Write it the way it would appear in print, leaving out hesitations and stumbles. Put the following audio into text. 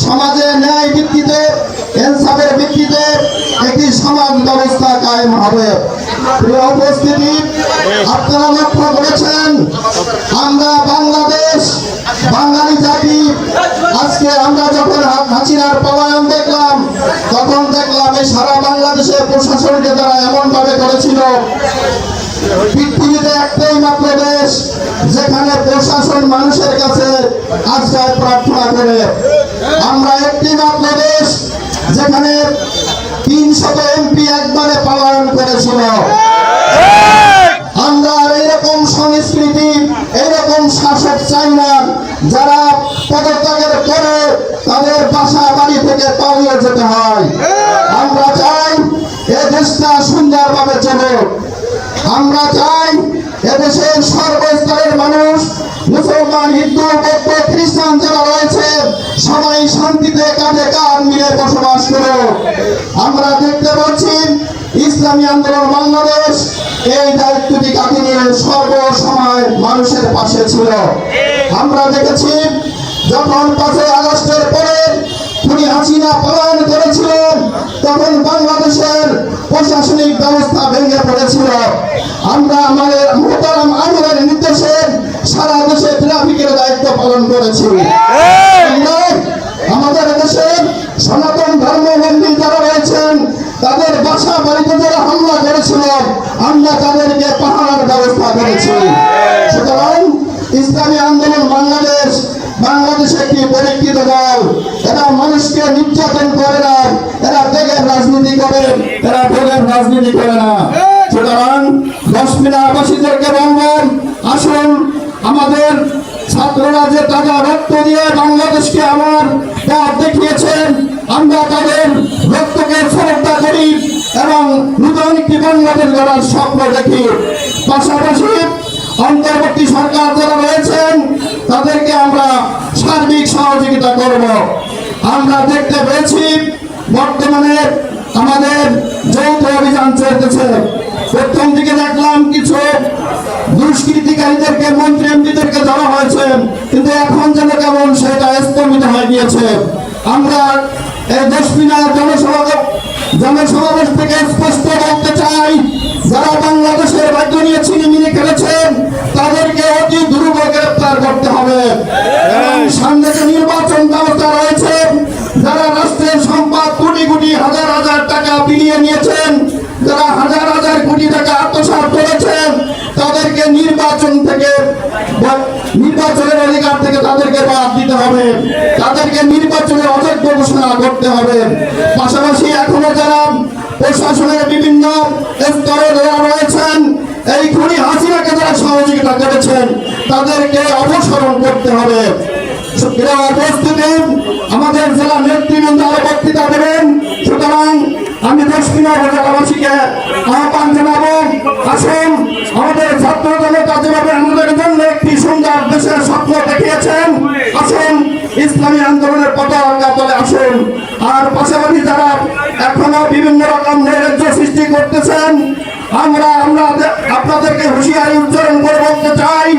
সমাজে ন্যায় ভিত্তিতে, ইনসাফের ভিত্তিতে একটি সমাজ ব্যবস্থা কায়েম হবে। প্রিয় উপস্থিতি, আপনারা লক্ষ্য করেছেন আমরা বাংলাদেশ, বাঙালি জাতি, আজকে আমরা যখন হাসিনার পলায়ন দেখলাম, তখন দেখলাম এই সারা বাংলাদেশের প্রশাসনকে তারা এমন ভাবে করেছিল। পৃথিবীতে একটাই মাত্র দেশ যেখানে প্রশাসন মানুষের কাছে আশ্রয় প্রার্থনা করে। আমরা একটি মাত্র দেশ যেখানে 300 এমপি একবারে পলায়ন করেছিল। আমরা এইরকম সংস্কৃতি, এইরকম শাসক চাই না যারা পদত্যাগের পরে তাদের বাসা বাড়ি থেকে পালিয়ে যেতে হয়। আমরা চাই এ দেশটা সুন্দরভাবে চলুক। আমরা চাই এদেশের সর্বস্তরের মানুষ, মুসলমান, হিন্দু, বৌদ্ধ, খ্রিস্টান যারা রয়েছে, সবাই শান্তিতে কাঁধে কাঁধ মিলে বসবাস করুক। আমরা দেখতে পাচ্ছি ইসলামী আন্দোলন বাংলাদেশ এই দায়িত্বটি কাঁধে নিয়ে সর্বসময় মানুষের পাশে ছিল। আমরা দেখেছি যখন 5ই আগস্টের পরে খুনি হাসিনা পলায়ন করেছিলেন, তখন বাংলাদেশের প্রশাসনিক ব্যবস্থা ভেঙে পড়েছিল। আমরা আমাদের মোহতারাম আমিরের নির্দেশে সারা দেশে ট্রাফিকের দায়িত্ব পালন করেছি। আমাদের দেশের সনাতন ধর্মাবলম্বী যারা রয়েছেন তাদের বাসা বাড়িতে যারা হামলা করেছিল, আমরা তাদেরকে পাহারার ব্যবস্থা করেছি। সুতরাং ইসলামী আন্দোলন বাংলাদেশ বাংলাদেশে একটি পরীক্ষিত দল। এরা মানুষকে নির্যাতন করে না, এরা দেগের রাজনীতি করে, এরা ভোগের রাজনীতি করে না। সুতরাং 10 মিনারবাসীদেরকে বলবেন, আসুন আমাদের ছাত্ররা যে তাজা রক্ত দিয়ে বাংলাদেশকে আমার পথ দেখিয়েছেন, আমরা তাদের রক্তকে শ্রদ্ধা করি এবং নতুন একটি বাংলাদেশ গড়ার স্বপ্ন দেখি। পাশাপাশি অন্তর্বর্তী সরকার যারা রয়েছেন তাদেরকে আমরা সার্বিক সহযোগিতা করব। আমরা দেখতে পেয়েছি বর্তমানে আমাদের যৌথ অভিযান চলতেছে। প্রথম দিকে দেখলাম কিছু দুষ্কৃতিকারীদেরকে, মন্ত্রী এমপিদেরকে ধরা হয়েছে, কিন্তু এখন যেন কেমন সেটা স্থগিত হয়ে গিয়েছে। আমরা এই 10 মিনার জনসমাবেশ থেকে স্পষ্ট বলতে চাই, যারা বাংলাদেশের ভাগ্য নিয়ে ছিনিমিনি খেলেছেন তাদেরকে অতি দ্রুত গ্রেপ্তার করতে হবে। সামনে যে নির্বাচন ব্যবস্থা রয়েছে, যারা রাষ্ট্রের সম্পদ কোটি কোটি হাজার হাজার টাকা বিলিয়ে নিয়েছেন, যারা হাজার হাজার কোটি টাকা আত্মসাৎ করেছেন, তাদেরকে নির্বাচনের অধিকার থেকে তাদেরকে বাদ দিতে হবে, তাদেরকে নির্বাচনের অযোগ্য ঘোষণা করতে হবে। পাশাপাশি এখনো যারা প্রশাসনের বিভিন্ন স্তরে যারা রয়েছেন, এই খুনি হাসিনাকে যারা সহযোগিতা করেছেন তাদেরকে অপসারণ করতে হবে। উপস্থিতি আমাদের জেলা নেতৃবৃন্দ আরো বক্তৃতা দেবেন। সুতরাং আমি 10 মিনার জেলাবাসীকে আহ্বান জানাবো, আসুন আমাদের ছাত্র জনতা যেভাবে আমাদের জন্য একটি সুন্দর দেশের স্বপ্ন দেখিয়েছেন, আসুন ইসলামী আন্দোলনের পতাকা তলে আসুন। আর পাশাপাশি যারা এখনো বিভিন্ন রকম নৈরাজ্য সৃষ্টি করতেছেন, আমরা আপনাদেরকে হুঁশিয়ারি উচ্চারণ করে বলতে চাই,